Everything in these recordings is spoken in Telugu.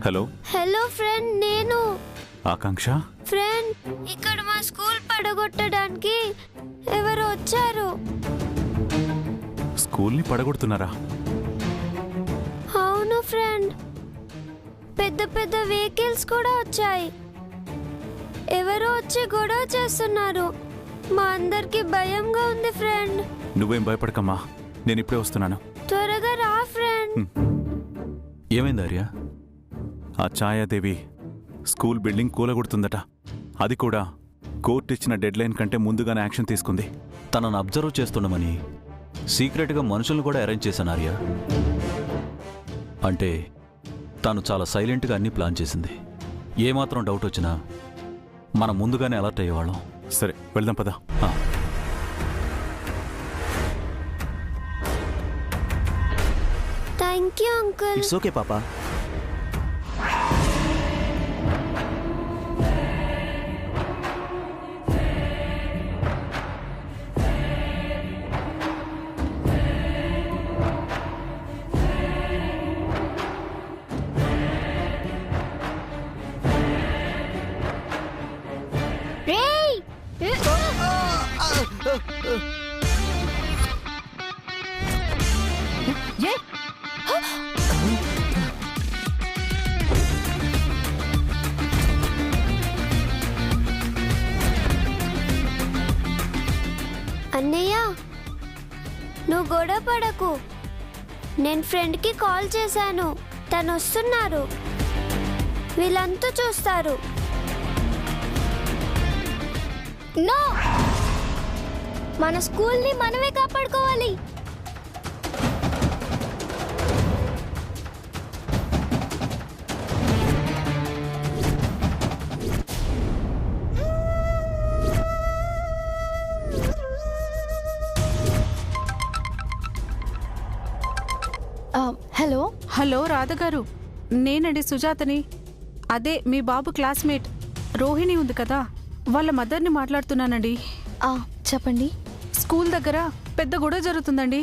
హలో హలో ఫ్రెండ్, నేను ఆకాంక్ష. ఫ్రెండ్, ఇక్కడ మా స్కూల్ పడగొట్టడానికి ఎవరు వచ్చారు. స్కూల్ని పడగొడుతున్నారా? అవును ఫ్రెండ్, పెద్ద పెద్ద వెహికల్స్ కూడా వచ్చాయి. ఎవరో వచ్చి గొడవ చేస్తున్నారు. మా అందరికి భయంగా ఉంది ఫ్రెండ్. నువ్వేం భయపడకమ్మా, నేను ఇప్పుడే వస్తున్నాను. త్వరగా రా ఫ్రెండ్. ఏమైంది ఆర్య? ఆ ఛాయాదేవి స్కూల్ బిల్డింగ్ కూలగొడుతుందట. అది కూడా కోర్టు ఇచ్చిన డెడ్ లైన్ కంటే ముందుగానే యాక్షన్ తీసుకుంది. తనను అబ్జర్వ్ చేస్తుండమని సీక్రెట్గా మనుషులను కూడా అరేంజ్ చేశాను ఆర్య. అంటే తాను చాలా సైలెంట్గా అన్నీ ప్లాన్ చేసింది. ఏమాత్రం డౌట్ వచ్చినా మనం ముందుగానే అలర్ట్ అయ్యేవాళ్ళం. సరే వెళ్దాం పదా. Thank you uncle. It's okay పాపా. అన్నయ్య, నువ్వు గొడవ పడకు. నేను ఫ్రెండ్కి కాల్ చేశాను, తను వస్తున్నారు. వీళ్ళంతా చూస్తారు. నో, మన స్కూల్ని మనమే కాపాడుకోవాలి. హలో హలో రాధగారు, నేనండి సుజాతని. అదే మీ బాబు క్లాస్మేట్ రోహిణి ఉంది కదా, వాళ్ళ మదర్ని మాట్లాడుతున్నానండి. చెప్పండి. స్కూల్ దగ్గర పెద్ద గొడవ జరుగుతుందండి.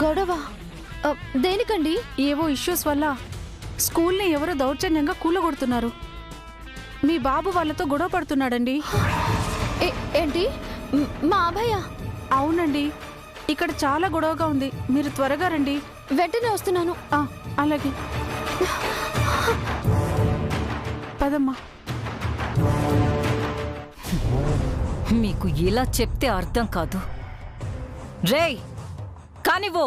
గొడవ దేనికండి? ఏవో ఇష్యూస్ వల్ల స్కూల్ని ఎవరో దౌర్జన్యంగా కూలగొడుతున్నారు. మీ బాబు వాళ్ళతో గొడవ పడుతున్నాడండి. ఏంటి, మా అభయ? అవునండి, ఇక్కడ చాలా గొడవగా ఉంది. మీరు త్వరగా రండి. వెంటనే వస్తున్నాను. అలాగే పదమ్మా. మీకు ఇలా చెప్తే అర్థం కాదు. రేయ్ కానివ్వు.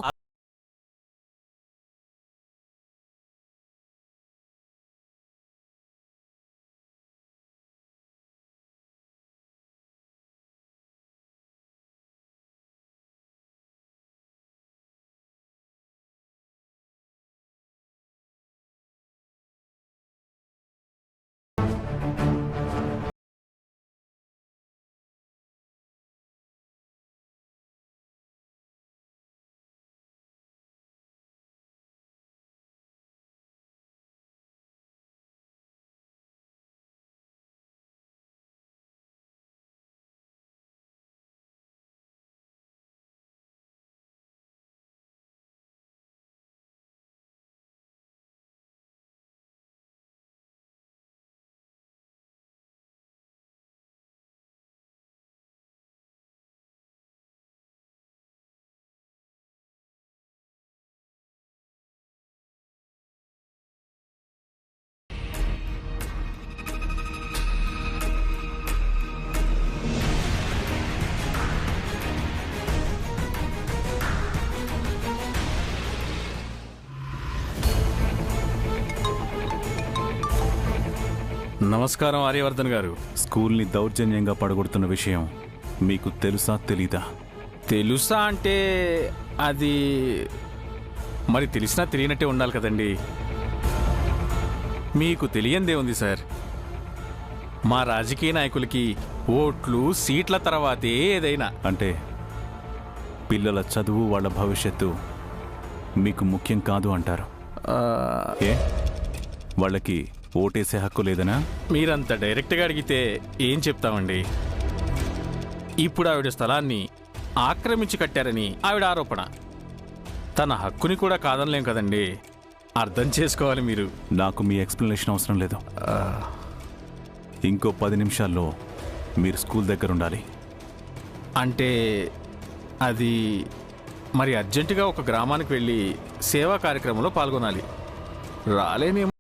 నమస్కారం ఆర్యవర్ధన్ గారు. స్కూల్ని దౌర్జన్యంగా పడగొడుతున్న విషయం మీకు తెలుసా తెలీదా? తెలుసా అంటే అది మరి తెలిసినా తెలియనట్టే ఉండాలి కదండి. మీకు తెలియందే ఉంది సార్. మా రాజకీయ నాయకులకి ఓట్లు సీట్ల తర్వాతే ఏదైనా. అంటే పిల్లల చదువు, వాళ్ళ భవిష్యత్తు మీకు ముఖ్యం కాదు అంటారు. ఏ వాళ్ళకి ఓటేసే హక్కు లేదనా? మీరంత డైరెక్ట్గా అడిగితే ఏం చెప్తామండి. ఇప్పుడు ఆవిడ స్థలాన్ని ఆక్రమించి కట్టారని ఆవిడ ఆరోపణ. తన హక్కుని కూడా కాదనలేం కదండి. అర్థం చేసుకోవాలి మీరు. నాకు మీ ఎక్స్ప్లెనేషన్ అవసరం లేదు. ఇంకో 10 నిమిషాల్లో మీరు స్కూల్ దగ్గర ఉండాలి. అంటే అది మరి అర్జెంటుగా ఒక గ్రామానికి వెళ్ళి సేవా కార్యక్రమంలో పాల్గొనాలి. రాలేనేమో.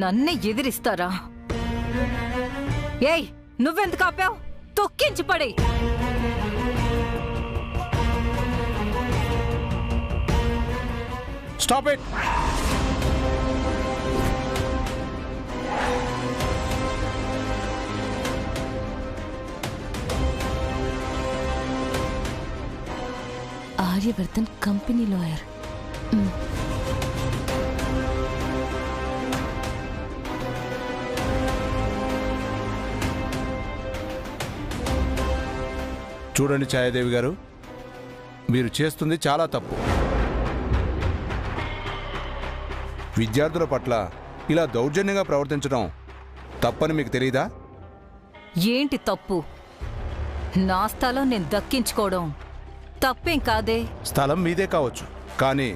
నన్నే ఎదిరిస్తారా? ఏయ్, నువ్వెందుకు ఆపావు? తొక్కించి పడే. Stop it. Aryavardhan company lawyer. చూడండి ఛాయాదేవి గారు, మీరు చేస్తుంది చాలా తప్పు. విద్యార్థుల పట్ల ఇలా దౌర్జన్యంగా ప్రవర్తించడం తప్పని మీకు తెలియదా? ఏంటి తప్పు? నా స్థలం నేను దక్కించుకోవడం తప్పేం కాదే. స్థలం మీదే కావచ్చు, కానీ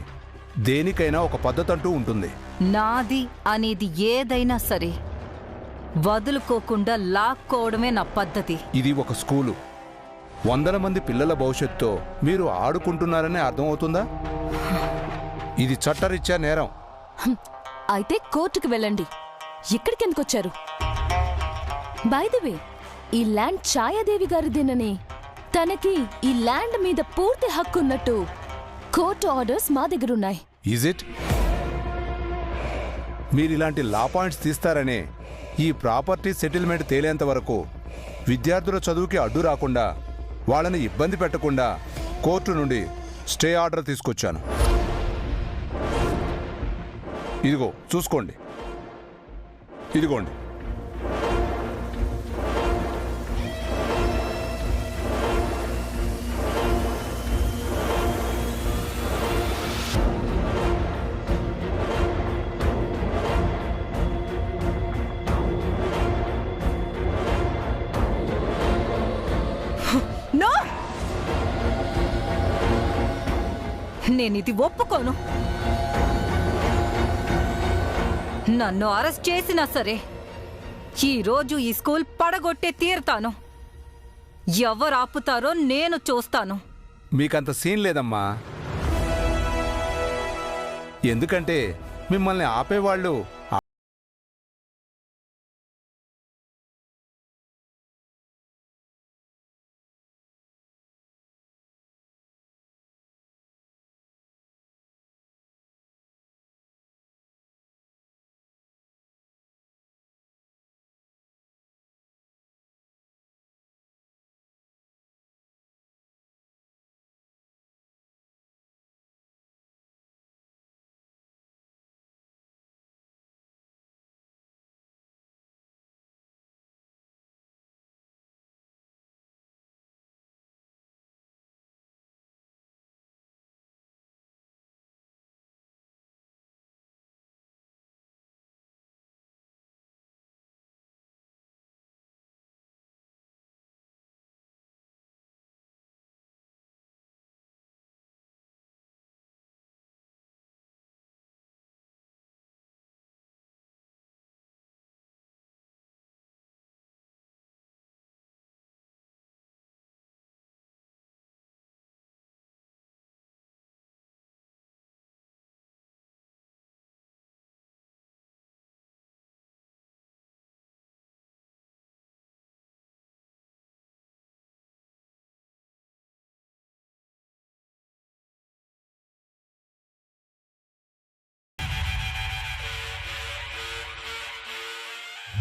దేనికైనా ఒక పద్ధతి అంటూ ఉంటుంది. నాది అనేది ఏదైనా సరే వదులుకోకుండా లాక్కోవడమే నా పద్ధతి. ఇది ఒక స్కూలు. 100 మంది పిల్లల భవిష్యత్తుతో మీరు ఆడుకుంటున్నారనే అర్థమవుతుందా? ఇది చట్టరీత్యా నేరం. అయితే కోర్టుకు వెళ్ళండి. ఇక్కడికి ఎందుకు వచ్చారు? బై ది వే, ఈ ల్యాండ్ ఛాయాదేవి గారిదేనని, తనకి ఈ ల్యాండ్ మీద పూర్తి హక్కు ఉన్నట్టు కోర్టు ఆర్డర్స్ మా దగ్గరున్నాయి. Is it? మీరు ఇలాంటి లా పాయింట్స్ తీస్తారనే ఈ ప్రాపర్టీ సెటిల్మెంట్ తేలేంత వరకు విద్యార్థుల చదువుకి అడ్డు రాకుండా, వాళ్ళని ఇబ్బంది పెట్టకుండా కోర్టు నుండి స్టే ఆర్డర్ తీసుకొచ్చాను. ఇదిగో చూసుకోండి. ఇదిగోండి. నో, నేనిది ఒప్పుకోను. నన్ను అరెస్ట్ చేసినా సరే ఈరోజు ఈ స్కూల్ పడగొట్టే తీరుతాను. ఎవరు ఆపుతారో నేను చూస్తాను. మీకంత సీన్ లేదమ్మా. ఎందుకంటే మిమ్మల్ని ఆపేవాళ్ళు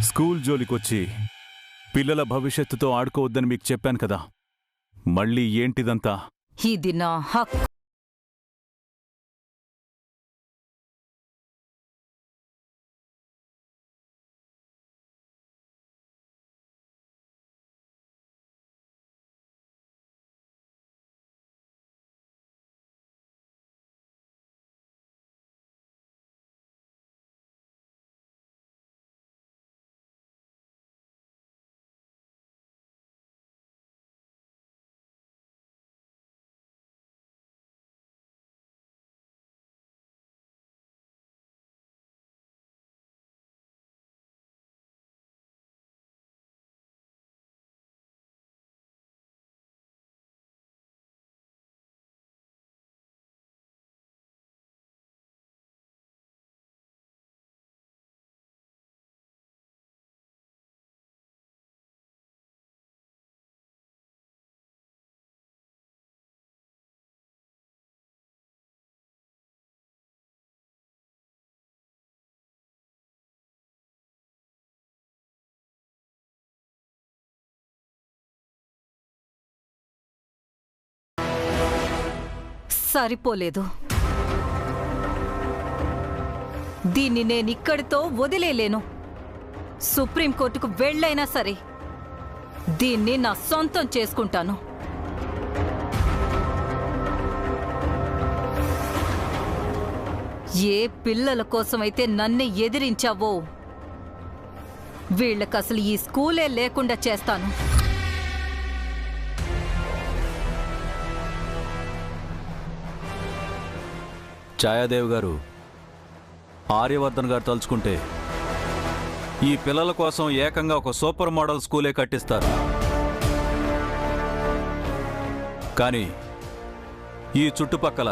స్కూల్ జోలికొచ్చి పిల్లల భవిష్యత్తుతో ఆడుకోవద్దని మీకు చెప్పాను కదా, మళ్ళీ ఏంటిదంతా? ఇది నా హక్కు. సరిపోలేదు. దీన్ని నేనిక్కడితో వదిలేలేను. సుప్రీంకోర్టుకు వెళ్ళైనా సరే దీన్ని నా సొంతం చేసుకుంటాను. ఏ పిల్లల కోసమైతే నన్ను ఎదిరించావో వీళ్ళకసలు ఈ స్కూలే లేకుండా చేస్తాను. ఛాయాదేవి గారు, ఆర్యవర్ధన్ గారు తలుచుకుంటే ఈ పిల్లల కోసం ఏకంగా ఒక సూపర్ మోడల్ స్కూలే కట్టిస్తారు. కానీ ఈ చుట్టుపక్కల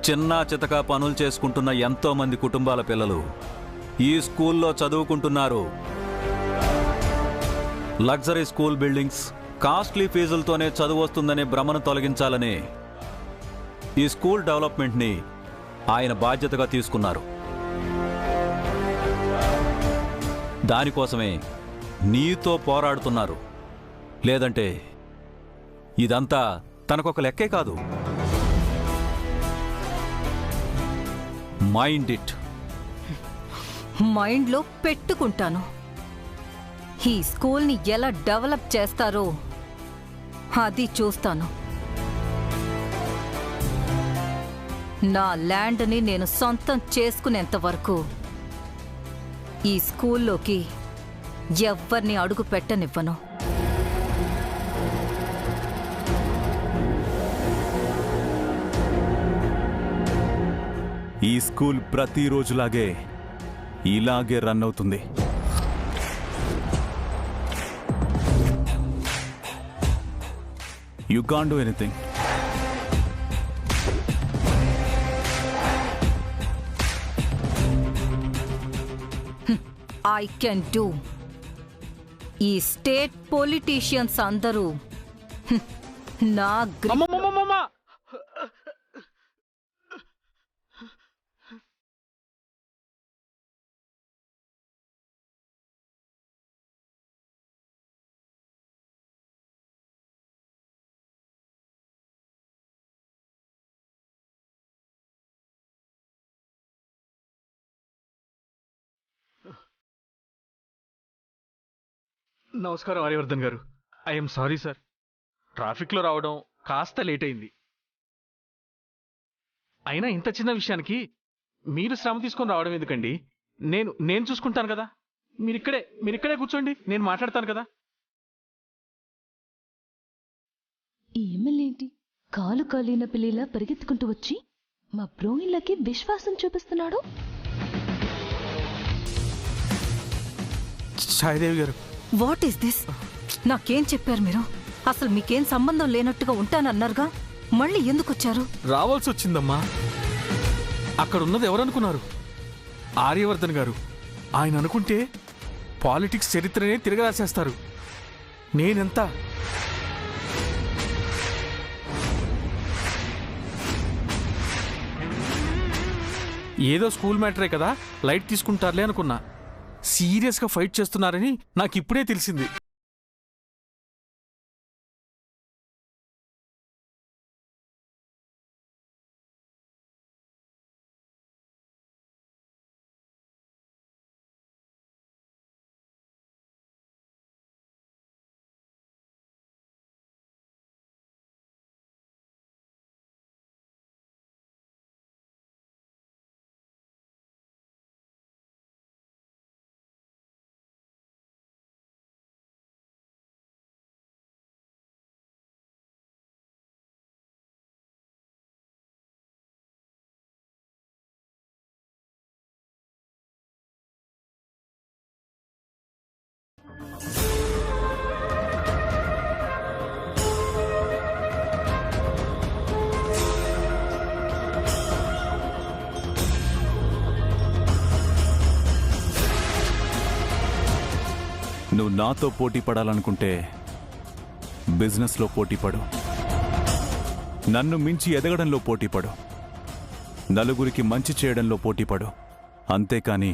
చిన్న చితక పనులు చేసుకుంటున్న ఎంతోమంది కుటుంబాల పిల్లలు ఈ స్కూల్లో చదువుకుంటున్నారు. లగ్జరీ స్కూల్ బిల్డింగ్స్, కాస్ట్లీ ఫీజులతోనే చదువు వస్తుందనే భ్రమను తొలగించాలని ఈ స్కూల్ డెవలప్మెంట్ని ఆయన బాధ్యతగా తీసుకున్నారు. దానికోసమే నీతో పోరాడుతున్నారు. లేదంటే ఇదంతా తనకొక లెక్కే కాదు. Mind it. మైండ్లో పెట్టుకుంటాను. ఈ స్కూల్ని ఎలా డెవలప్ చేస్తారో అది చూస్తాను. నా ల్యాండ్ని నేను సొంతం చేసుకునేంత వరకు ఈ స్కూల్లోకి ఎవ్వరిని అడుగు పెట్టనివ్వను. ఈ స్కూల్ ప్రతిరోజులాగే ఇలాగే రన్ అవుతుంది. You can't do anything. I can do. ఈ స్టేట్ పొలిటీషియన్స్ అందరూ నా నమస్కారం ఆర్యవర్ధన్ గారు. ఐఎమ్ సారీ సార్, ట్రాఫిక్లో రావడం కాస్త లేట్ అయింది. అయినా ఇంత చిన్న విషయానికి మీరు శ్రమ తీసుకొని రావడం ఎందుకండి? నేను చూసుకుంటాను కదా. మీరిక్కడే కూర్చోండి, నేను మాట్లాడతాను కదా. ఈ ఎమ్మెల్యేంటి కాలు కాలిన పిల్లిలా పరిగెత్తుకుంటూ వచ్చి మా బ్రోయిన్లకి విశ్వాసం చూపిస్తున్నాడు. ఛాయాదేవి గారు, వాట్ ఈస్ దిస్? నాకేం చెప్పారు మీరు? అసలు మీకేం సంబంధం లేనట్టుగా ఉంటానన్నారుగా, మళ్ళీ ఎందుకు వచ్చారు? రావాల్సి వచ్చిందమ్మా. అక్కడున్నది ఎవరనుకున్నారు? ఆర్యవర్ధన్ గారు. ఆయన అనుకుంటే పాలిటిక్స్ చరిత్రనే తిరగరాసేస్తారు. నేనెంత ఏదో స్కూల్ మ్యాటరే కదా, లైట్ తీసుకుంటారులే అనుకున్నా. సీరియస్గా ఫైట్ చేస్తున్నారని నాకు ఇప్పుడే తెలిసింది. నువ్వు నాతో పోటీ పడాలనుకుంటే బిజినెస్లో పోటీ పడు, నన్ను మించి ఎదగడంలో పోటీ పడు, నలుగురికి మంచి చేయడంలో పోటీ పడు. అంతేకాని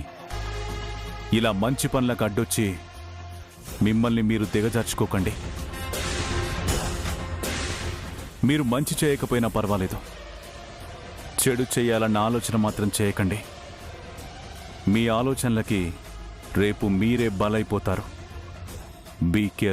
ఇలా మంచి పనులకు అడ్డొచ్చి మిమ్మల్ని మీరు దిగజార్చుకోకండి. మీరు మంచి చేయకపోయినా పర్వాలేదు, చెడు చేయాలన్న ఆలోచన మాత్రం చేయకండి. మీ ఆలోచనలకి రేపు మీరే బలైపోతారు. Be care.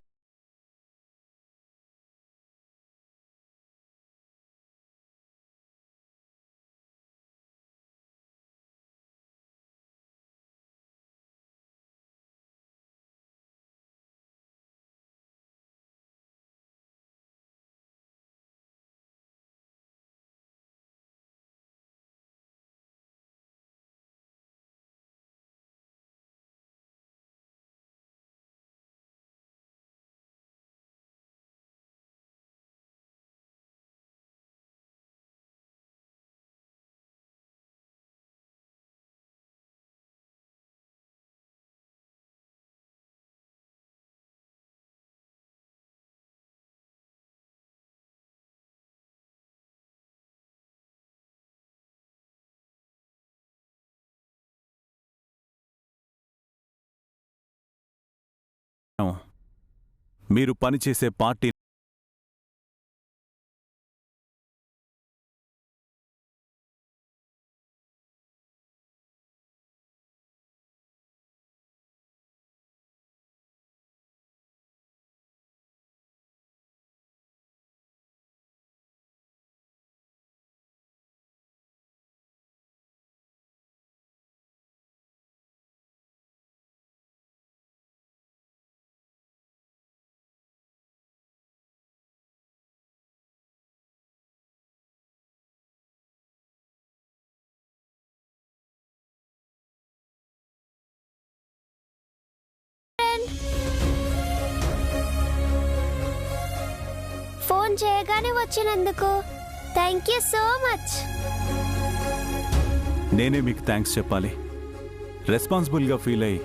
మీరు పనిచేసే పార్టీ ఫోన్ చేయగానే వచ్చినందుకు థ్యాంక్ యూ సో మచ్. నేనే మీకు థ్యాంక్స్ చెప్పాలి. రెస్పాన్సిబుల్గా ఫీల్ అయ్యి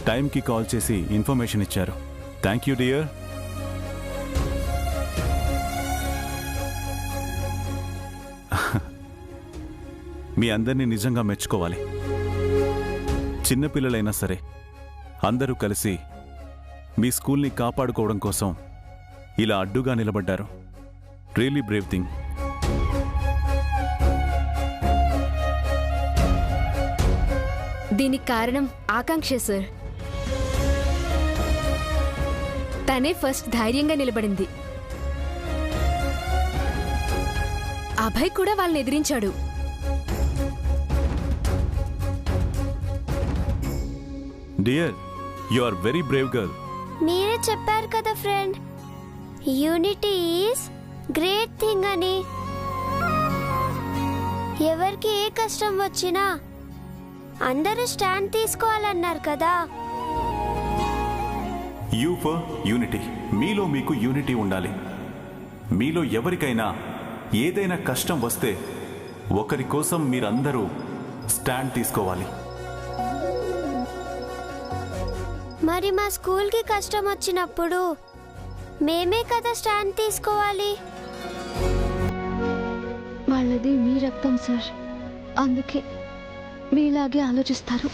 టైంకి కాల్ చేసి ఇన్ఫర్మేషన్ ఇచ్చారు. Thank you dear. మీ అందరినీ నిజంగా మెచ్చుకోవాలి. చిన్నపిల్లలైనా సరే అందరూ కలిసి మీ స్కూల్ని కాపాడుకోవడం కోసం ఇలా అడ్డుగా నిలబడ్డారు. Really Brave thing. దీనికి కారణం ఆకాంక్ష సార్. తనే ఫస్ట్ ధైర్యంగా నిలబడింది. అభయ్ కూడా వాళ్ళని ఎదిరించాడు. Dear, you are very brave girl. మీరే చెప్పారు కదా friend, unity is great thing అని. ఎవరికి ఏ కష్టం వచ్చినా అందరూ స్టాండ్ తీసుకోవాలన్నారు కదా. You for unity. మీలో మీకు యూనిటీ ఉండాలి. మీలో ఎవరికైనా ఏదైనా కష్టం వస్తే ఒకరి కోసం మీరందరూ స్టాండ్ తీసుకోవాలి. మరి మా స్కూల్కి కష్టం వచ్చినప్పుడు మేమే కదా స్టాండ్ తీసుకోవాలి. వాళ్ళది మీ రక్తం సార్, అందుకే మీలాగే ఆలోచిస్తారు.